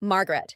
Margaret,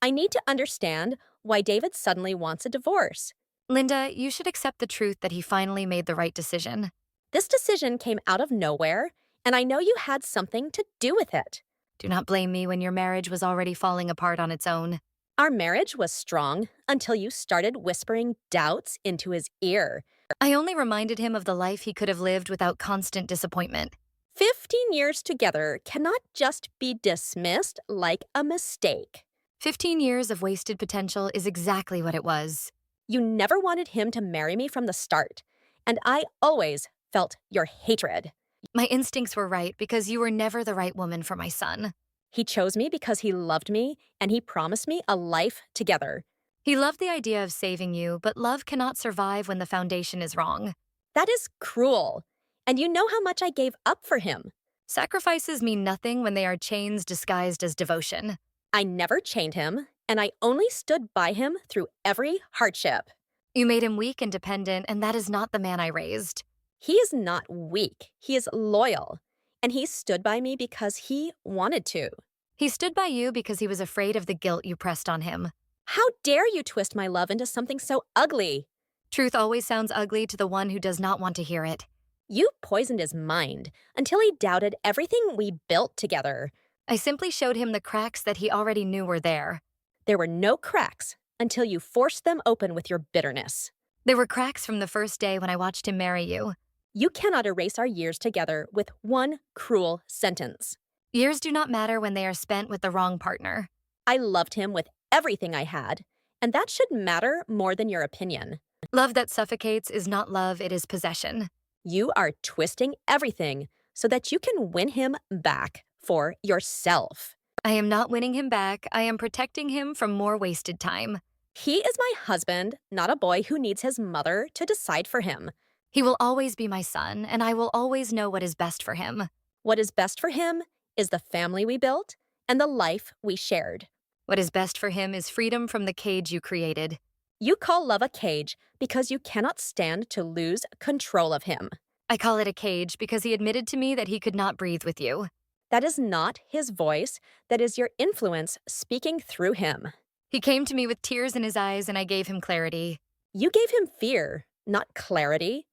I need to understand why David suddenly wants a divorce. Linda, you should accept the truth that he finally made the right decision. This decision came out of nowhere, and I know you had something to do with it. Do not blame me when your marriage was already falling apart on its own. Our marriage was strong until you started whispering doubts into his ear. I only reminded him of the life he could have lived without constant disappointment. 15 years together cannot just be dismissed like a mistake. 15 years of wasted potential is exactly what it was. You never wanted him to marry me from the start, and I always felt your hatred. My instincts were right because you were never the right woman for my son. He chose me because he loved me, and he promised me a life together. He loved the idea of saving you, but love cannot survive when the foundation is wrong. That is cruel, and you know how much I gave up for him. Sacrifices mean nothing when they are chains disguised as devotion. I never chained him, and I only stood by him through every hardship. You made him weak and dependent, and that is not the man I raised. He is not weak, he is loyal, and he stood by me because he wanted to. He stood by you because he was afraid of the guilt you pressed on him. How dare you twist my love into something so ugly? Truth always sounds ugly to the one who does not want to hear it. You poisoned his mind until he doubted everything we built together. I simply showed him the cracks that he already knew were there. There were no cracks until you forced them open with your bitterness. There were cracks from the first day when I watched him marry you. You cannot erase our years together with one cruel sentence. Years do not matter when they are spent with the wrong partner. I loved him with everything I had, and that should matter more than your opinion. Love that suffocates is not love, it is possession. You are twisting everything so that you can win him back for yourself. I am not winning him back, I am protecting him from more wasted time. He is my husband, not a boy who needs his mother to decide for him. He will always be my son, and I will always know what is best for him. What is best for him is the family we built and the life we shared. What is best for him is freedom from the cage you created. You call love a cage because you cannot stand to lose control of him. I call it a cage because he admitted to me that he could not breathe with you. That is not his voice, that is your influence speaking through him. He came to me with tears in his eyes and I gave him clarity. You gave him fear, not clarity,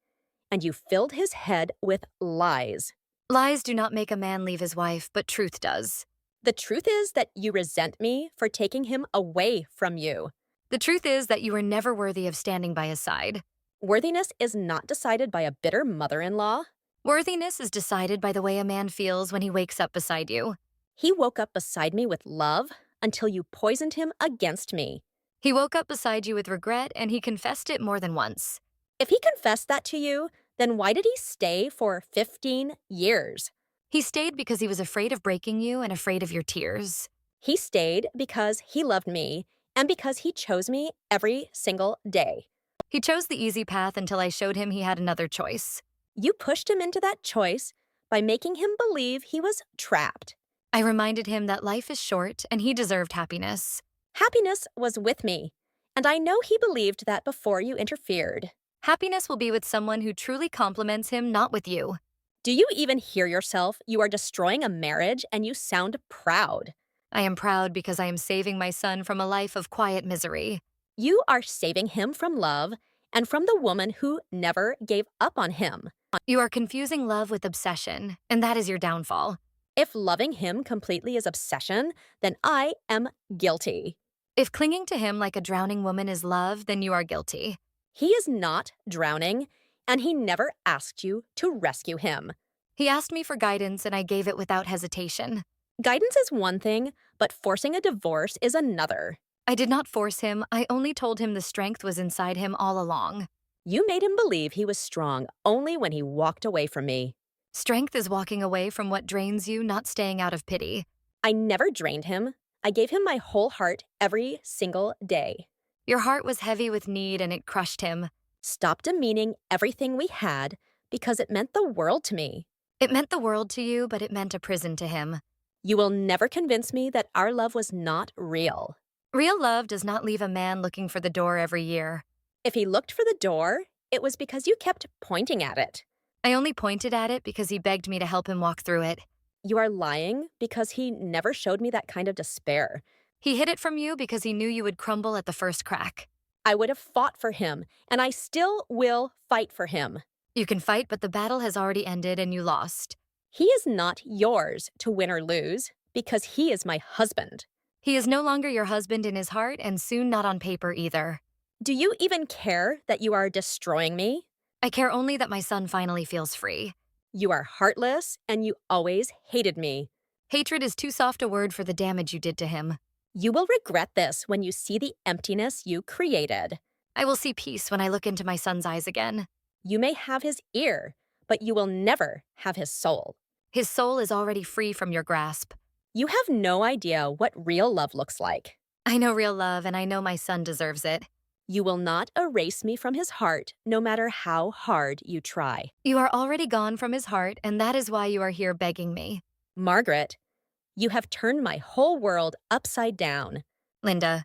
and you filled his head with lies. Lies do not make a man leave his wife, but truth does. The truth is that you resent me for taking him away from you. The truth is that you were never worthy of standing by his side. Worthiness is not decided by a bitter mother-in-law. Worthiness is decided by the way a man feels when he wakes up beside you. He woke up beside me with love until you poisoned him against me. He woke up beside you with regret and he confessed it more than once. If he confessed that to you, then why did he stay for 15 years? He stayed because he was afraid of breaking you and afraid of your tears. He stayed because he loved me and because he chose me every single day. He chose the easy path until I showed him he had another choice. You pushed him into that choice by making him believe he was trapped. I reminded him that life is short and he deserved happiness. Happiness was with me, and I know he believed that before you interfered. Happiness will be with someone who truly compliments him, not with you. Do you even hear yourself? You are destroying a marriage and you sound proud. I am proud because I am saving my son from a life of quiet misery. You are saving him from love and from the woman who never gave up on him. You are confusing love with obsession, and that is your downfall. If loving him completely is obsession, then I am guilty. If clinging to him like a drowning woman is love, then you are guilty. He is not drowning, and he never asked you to rescue him. He asked me for guidance, and I gave it without hesitation. Guidance is one thing, but forcing a divorce is another. I did not force him, I only told him the strength was inside him all along. You made him believe he was strong only when he walked away from me. Strength is walking away from what drains you, not staying out of pity. I never drained him. I gave him my whole heart every single day. Your heart was heavy with need and it crushed him. Stop demeaning everything we had because it meant the world to me. It meant the world to you, but it meant a prison to him. You will never convince me that our love was not real. Real love does not leave a man looking for the door every year. If he looked for the door, it was because you kept pointing at it. I only pointed at it because he begged me to help him walk through it. You are lying because he never showed me that kind of despair. He hid it from you because he knew you would crumble at the first crack. I would have fought for him, and I still will fight for him. You can fight, but the battle has already ended and you lost. He is not yours to win or lose because he is my husband. He is no longer your husband in his heart and soon not on paper either. Do you even care that you are destroying me? I care only that my son finally feels free. You are heartless, and you always hated me. Hatred is too soft a word for the damage you did to him. You will regret this when you see the emptiness you created. I will see peace when I look into my son's eyes again. You may have his ear, but you will never have his soul. His soul is already free from your grasp. You have no idea what real love looks like. I know real love, and I know my son deserves it. You will not erase me from his heart, no matter how hard you try. You are already gone from his heart, and that is why you are here begging me. Margaret, you have turned my whole world upside down. Linda,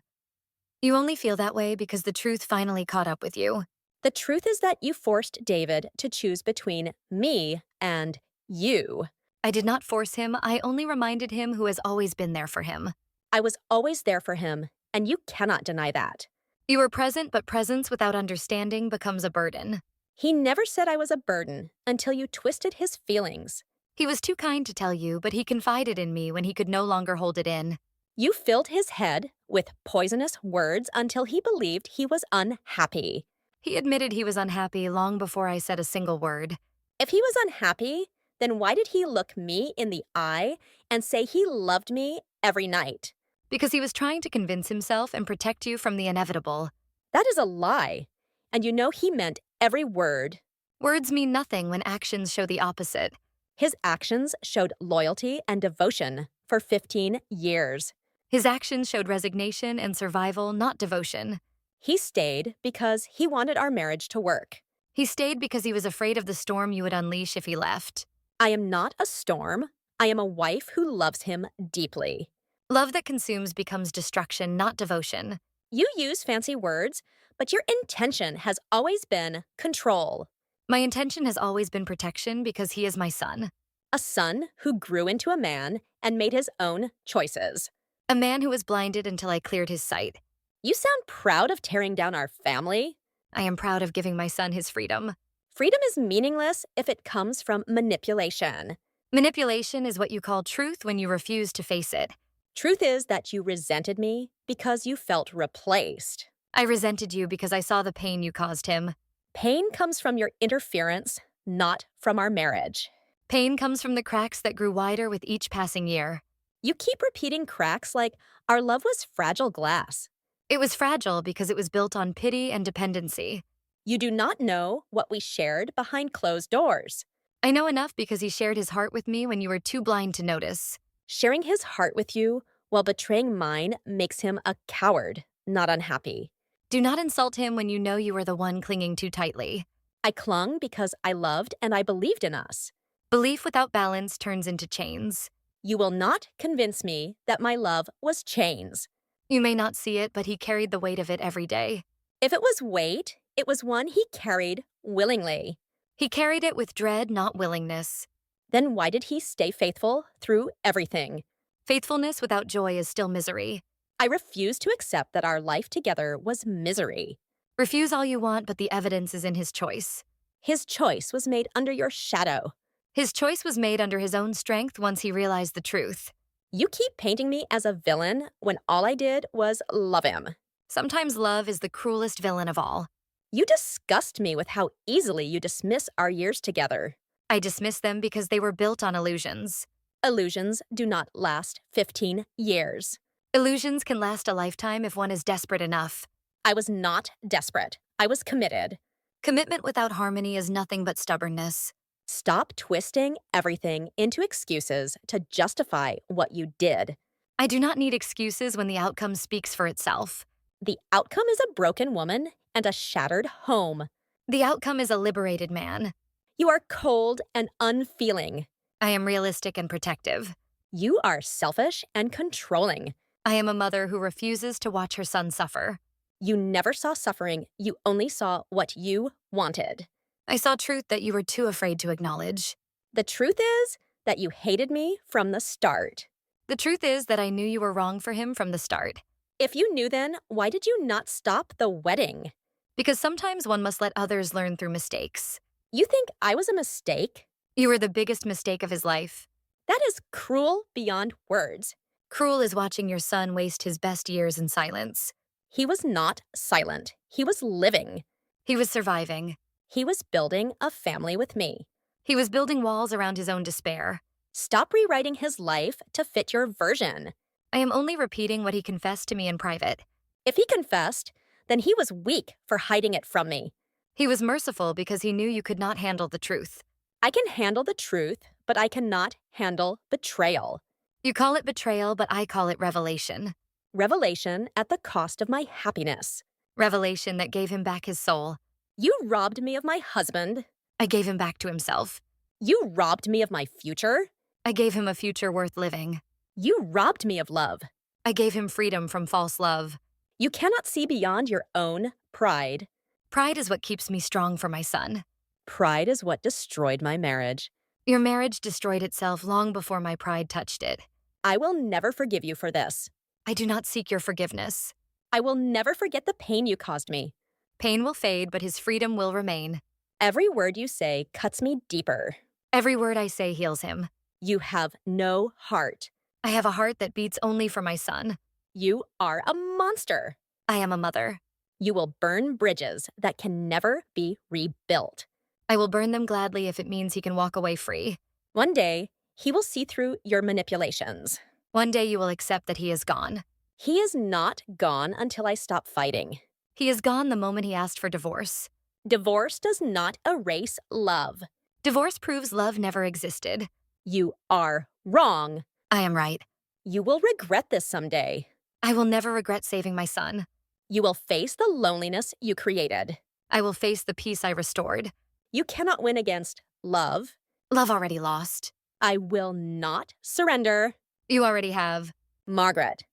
you only feel that way because the truth finally caught up with you. The truth is that you forced David to choose between me and you. I did not force him, I only reminded him who has always been there for him. I was always there for him, and you cannot deny that. You were present, but presence without understanding becomes a burden. He never said I was a burden until you twisted his feelings. He was too kind to tell you, but he confided in me when he could no longer hold it in. You filled his head with poisonous words until he believed he was unhappy. He admitted he was unhappy long before I said a single word. If he was unhappy, then why did he look me in the eye and say he loved me every night? Because he was trying to convince himself and protect you from the inevitable. That is a lie, and you know he meant every word. Words mean nothing when actions show the opposite. His actions showed loyalty and devotion for 15 years. His actions showed resignation and survival, not devotion. He stayed because he wanted our marriage to work. He stayed because he was afraid of the storm you would unleash if he left. I am not a storm. I am a wife who loves him deeply. Love that consumes becomes destruction, not devotion. You use fancy words, but your intention has always been control. My intention has always been protection because he is my son. A son who grew into a man and made his own choices. A man who was blinded until I cleared his sight. You sound proud of tearing down our family. I am proud of giving my son his freedom. Freedom is meaningless if it comes from manipulation. Manipulation is what you call truth when you refuse to face it. Truth is that you resented me because you felt replaced. I resented you because I saw the pain you caused him. Pain comes from your interference, not from our marriage. Pain comes from the cracks that grew wider with each passing year. You keep repeating cracks like our love was fragile glass. It was fragile because it was built on pity and dependency. You do not know what we shared behind closed doors. I know enough because he shared his heart with me when you were too blind to notice. Sharing his heart with you while betraying mine makes him a coward, not unhappy. Do not insult him when you know you are the one clinging too tightly. I clung because I loved and I believed in us. Belief without balance turns into chains. You will not convince me that my love was chains. You may not see it, but he carried the weight of it every day. If it was weight, it was one he carried willingly. He carried it with dread, not willingness. Then why did he stay faithful through everything? Faithfulness without joy is still misery. I refuse to accept that our life together was misery. Refuse all you want, but the evidence is in his choice. His choice was made under your shadow. His choice was made under his own strength once he realized the truth. You keep painting me as a villain when all I did was love him. Sometimes love is the cruelest villain of all. You disgust me with how easily you dismiss our years together. I dismiss them because they were built on illusions. Illusions do not last 15 years. Illusions can last a lifetime if one is desperate enough. I was not desperate. I was committed. Commitment without harmony is nothing but stubbornness. Stop twisting everything into excuses to justify what you did. I do not need excuses when the outcome speaks for itself. The outcome is a broken woman and a shattered home. The outcome is a liberated man. You are cold and unfeeling. I am realistic and protective. You are selfish and controlling. I am a mother who refuses to watch her son suffer. You never saw suffering. You only saw what you wanted. I saw truth that you were too afraid to acknowledge. The truth is that you hated me from the start. The truth is that I knew you were wrong for him from the start. If you knew then, why did you not stop the wedding? Because sometimes one must let others learn through mistakes. You think I was a mistake? You were the biggest mistake of his life. That is cruel beyond words. Cruel is watching your son waste his best years in silence. He was not silent. He was living. He was surviving. He was building a family with me. He was building walls around his own despair. Stop rewriting his life to fit your version. I am only repeating what he confessed to me in private. If he confessed, then he was weak for hiding it from me. He was merciful because he knew you could not handle the truth. I can handle the truth, but I cannot handle betrayal. You call it betrayal, but I call it revelation. Revelation at the cost of my happiness. Revelation that gave him back his soul. You robbed me of my husband. I gave him back to himself. You robbed me of my future. I gave him a future worth living. You robbed me of love. I gave him freedom from false love. You cannot see beyond your own pride. Pride is what keeps me strong for my son. Pride is what destroyed my marriage. Your marriage destroyed itself long before my pride touched it. I will never forgive you for this. I do not seek your forgiveness. I will never forget the pain you caused me. Pain will fade, but his freedom will remain. Every word you say cuts me deeper. Every word I say heals him. You have no heart. I have a heart that beats only for my son. You are a monster. I am a mother. You will burn bridges that can never be rebuilt. I will burn them gladly if it means he can walk away free. One day, he will see through your manipulations. One day you will accept that he is gone. He is not gone until I stop fighting. He is gone the moment he asked for divorce. Divorce does not erase love. Divorce proves love never existed. You are wrong. I am right. You will regret this someday. I will never regret saving my son. You will face the loneliness you created. I will face the peace I restored. You cannot win against love. Love already lost. I will not surrender. You already have. Margaret,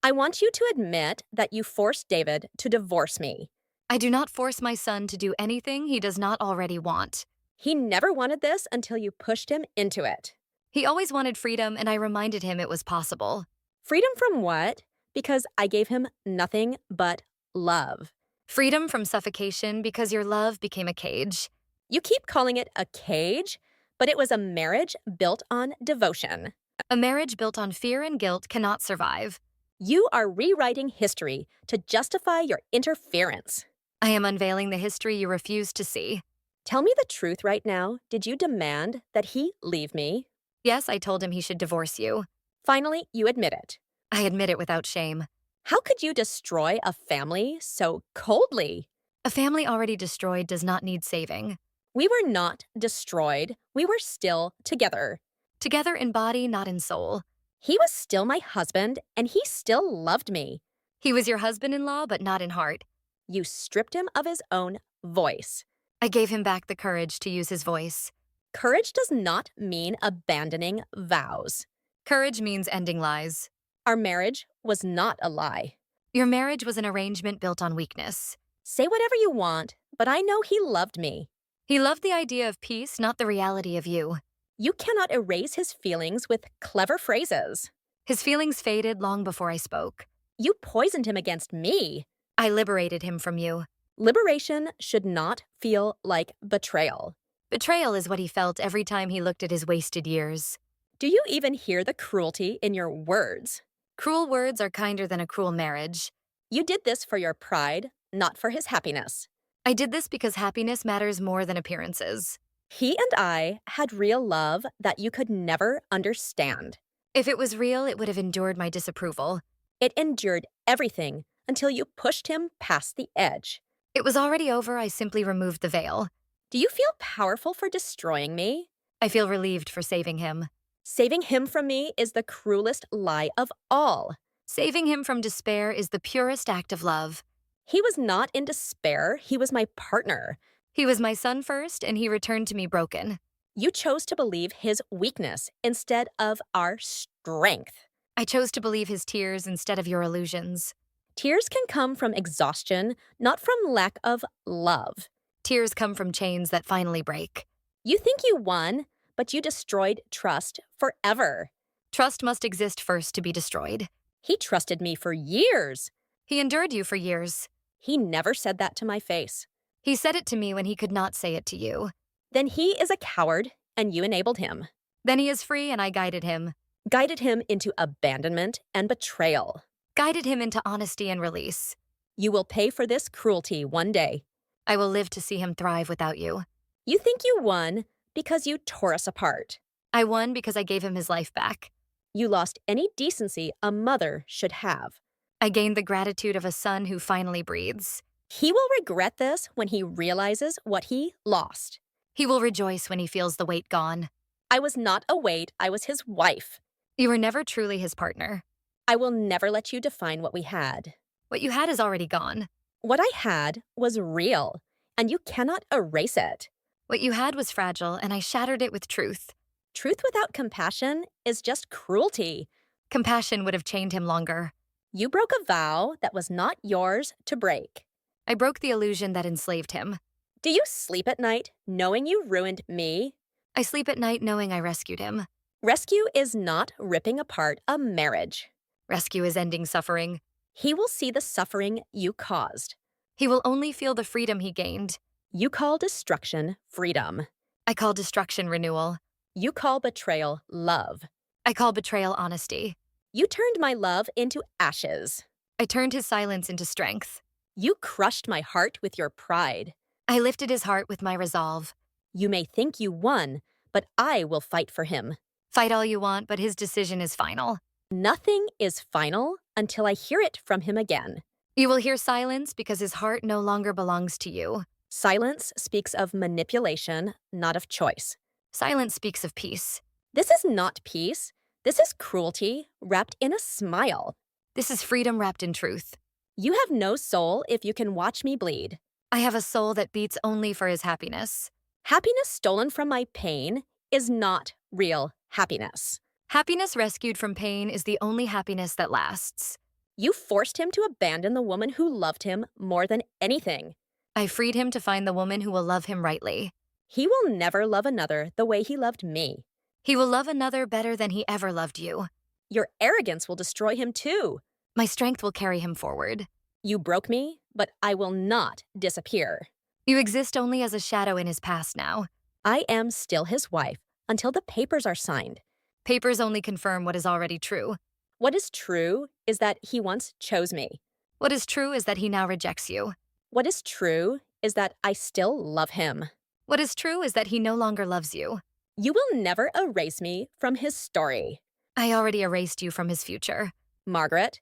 I want you to admit that you forced David to divorce me. I do not force my son to do anything he does not already want. He never wanted this until you pushed him into it. He always wanted freedom, and I reminded him it was possible. Freedom from what? Because I gave him nothing but love. Freedom from suffocation because your love became a cage. You keep calling it a cage, but it was a marriage built on devotion. A marriage built on fear and guilt cannot survive. You are rewriting history to justify your interference. I am unveiling the history you refuse to see. Tell me the truth right now. Did you demand that he leave me? Yes, I told him he should divorce you. Finally, you admit it. I admit it without shame. How could you destroy a family so coldly? A family already destroyed does not need saving. We were not destroyed. We were still together. Together in body, not in soul. He was still my husband, and he still loved me. He was your husband-in-law, but not in heart. You stripped him of his own voice. I gave him back the courage to use his voice. Courage does not mean abandoning vows. Courage means ending lies. Our marriage was not a lie. Your marriage was an arrangement built on weakness. Say whatever you want, but I know he loved me. He loved the idea of peace, not the reality of you. You cannot erase his feelings with clever phrases. His feelings faded long before I spoke. You poisoned him against me. I liberated him from you. Liberation should not feel like betrayal. Betrayal is what he felt every time he looked at his wasted years. Do you even hear the cruelty in your words? Cruel words are kinder than a cruel marriage. You did this for your pride, not for his happiness. I did this because happiness matters more than appearances. He and I had real love that you could never understand. If it was real, it would have endured my disapproval. It endured everything until you pushed him past the edge. It was already over, I simply removed the veil. Do you feel powerful for destroying me? I feel relieved for saving him. Saving him from me is the cruelest lie of all. Saving him from despair is the purest act of love. He was not in despair. He was my partner. He was my son first, and he returned to me broken. You chose to believe his weakness instead of our strength. I chose to believe his tears instead of your illusions. Tears can come from exhaustion, not from lack of love. Tears come from chains that finally break. You think you won, but you destroyed trust forever. Trust must exist first to be destroyed. He trusted me for years. He endured you for years. He never said that to my face. He said it to me when he could not say it to you. Then he is a coward, and you enabled him. Then he is free and I guided him. Guided him into abandonment and betrayal. Guided him into honesty and release. You will pay for this cruelty one day. I will live to see him thrive without you. You think you won because you tore us apart. I won because I gave him his life back. You lost any decency a mother should have. I gained the gratitude of a son who finally breathes. He will regret this when he realizes what he lost. He will rejoice when he feels the weight gone. I was not a weight, I was his wife. You were never truly his partner. I will never let you define what we had. What you had is already gone. What I had was real, and you cannot erase it. What you had was fragile, and I shattered it with truth. Truth without compassion is just cruelty. Compassion would have chained him longer. You broke a vow that was not yours to break. I broke the illusion that enslaved him. Do you sleep at night knowing you ruined me? I sleep at night knowing I rescued him. Rescue is not ripping apart a marriage. Rescue is ending suffering. He will see the suffering you caused. He will only feel the freedom he gained. You call destruction freedom. I call destruction renewal. You call betrayal love. I call betrayal honesty. You turned my love into ashes. I turned his silence into strength. You crushed my heart with your pride. I lifted his heart with my resolve. You may think you won, but I will fight for him. Fight all you want, but his decision is final. Nothing is final until I hear it from him again. You will hear silence because his heart no longer belongs to you. Silence speaks of manipulation, not of choice. Silence speaks of peace. This is not peace. This is cruelty wrapped in a smile. This is freedom wrapped in truth. You have no soul if you can watch me bleed. I have a soul that beats only for his happiness. Happiness stolen from my pain is not real happiness. Happiness rescued from pain is the only happiness that lasts. You forced him to abandon the woman who loved him more than anything. I freed him to find the woman who will love him rightly. He will never love another the way he loved me. He will love another better than he ever loved you. Your arrogance will destroy him too. My strength will carry him forward. You broke me, but I will not disappear. You exist only as a shadow in his past now. I am still his wife until the papers are signed. Papers only confirm what is already true. What is true is that he once chose me. What is true is that he now rejects you. What is true is that I still love him. What is true is that he no longer loves you. You will never erase me from his story. I already erased you from his future. Margaret,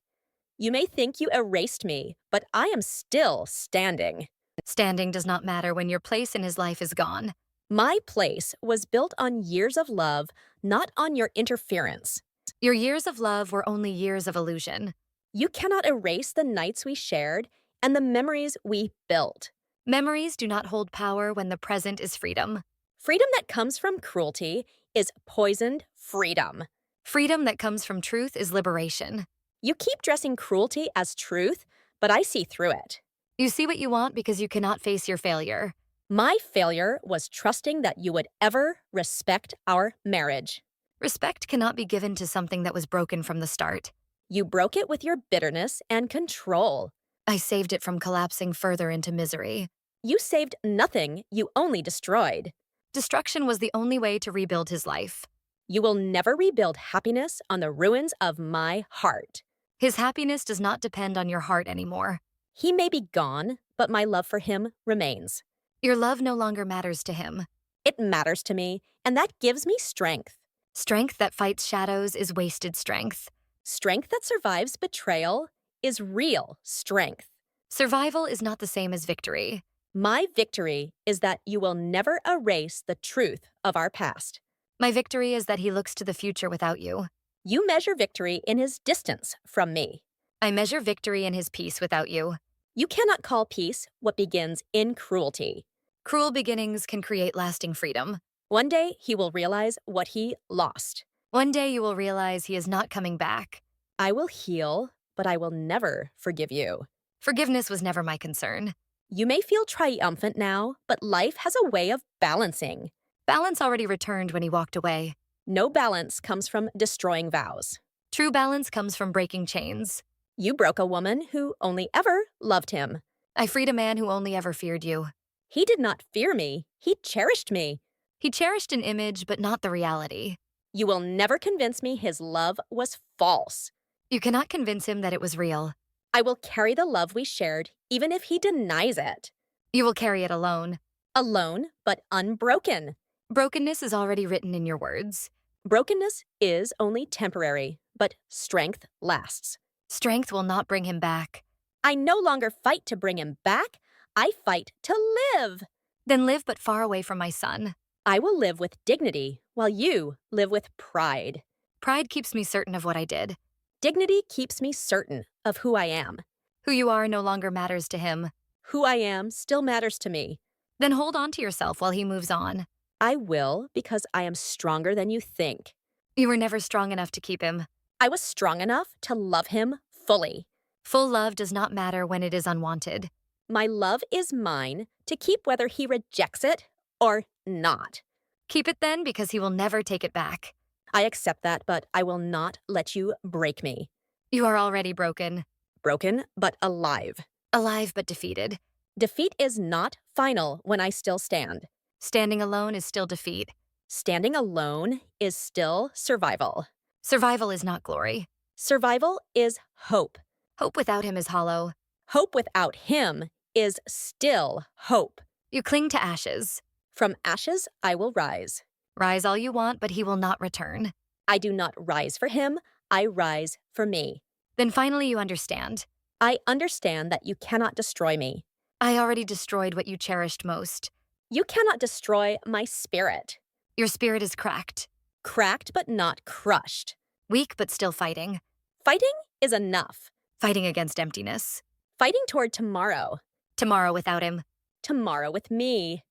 you may think you erased me, but I am still standing. Standing does not matter when your place in his life is gone. My place was built on years of love, not on your interference. Your years of love were only years of illusion. You cannot erase the nights we shared and the memories we built. Memories do not hold power when the present is freedom. Freedom that comes from cruelty is poisoned freedom. Freedom that comes from truth is liberation. You keep dressing cruelty as truth, but I see through it. You see what you want because you cannot face your failure. My failure was trusting that you would ever respect our marriage. Respect cannot be given to something that was broken from the start. You broke it with your bitterness and control. I saved it from collapsing further into misery. You saved nothing, you only destroyed. Destruction was the only way to rebuild his life. You will never rebuild happiness on the ruins of my heart. His happiness does not depend on your heart anymore. He may be gone, but my love for him remains. Your love no longer matters to him. It matters to me, and that gives me strength. Strength that fights shadows is wasted strength. Strength that survives betrayal is real strength. Survival is not the same as victory. My victory is that you will never erase the truth of our past. My victory is that he looks to the future without you. You measure victory in his distance from me. I measure victory in his peace without you. You cannot call peace what begins in cruelty. Cruel beginnings can create lasting freedom. One day he will realize what he lost. One day you will realize he is not coming back. I will heal, but I will never forgive you. Forgiveness was never my concern. You may feel triumphant now, but life has a way of balancing. Balance already returned when he walked away. No balance comes from destroying vows. True balance comes from breaking chains. You broke a woman who only ever loved him. I freed a man who only ever feared you. He did not fear me. He cherished me. He cherished an image, but not the reality. You will never convince me his love was false. You cannot convince him that it was real. I will carry the love we shared, even if he denies it. You will carry it alone. Alone, but unbroken. Brokenness is already written in your words. Brokenness is only temporary, but strength lasts. Strength will not bring him back. I no longer fight to bring him back. I fight to live. Then live but far away from my son. I will live with dignity, while you live with pride. Pride keeps me certain of what I did. Dignity keeps me certain of who I am. Who you are no longer matters to him. Who I am still matters to me. Then hold on to yourself while he moves on. I will, because I am stronger than you think. You were never strong enough to keep him. I was strong enough to love him fully. Full love does not matter when it is unwanted. My love is mine to keep whether he rejects it or not. Keep it then, because he will never take it back. I accept that, but I will not let you break me. You are already broken. Broken, but alive. Alive but defeated. Defeat is not final when I still stand. Standing alone is still defeat. Standing alone is still survival. Survival is not glory. Survival is hope. Hope without him is hollow. Hope without him is still hope. You cling to ashes. From ashes I will rise. Rise all you want, but he will not return. I do not rise for him, I rise for me. Then finally you understand. I understand that you cannot destroy me. I already destroyed what you cherished most. You cannot destroy my spirit. Your spirit is cracked. Cracked but not crushed. Weak but still fighting. Fighting is enough. Fighting against emptiness. Fighting toward tomorrow. Tomorrow without him. Tomorrow with me.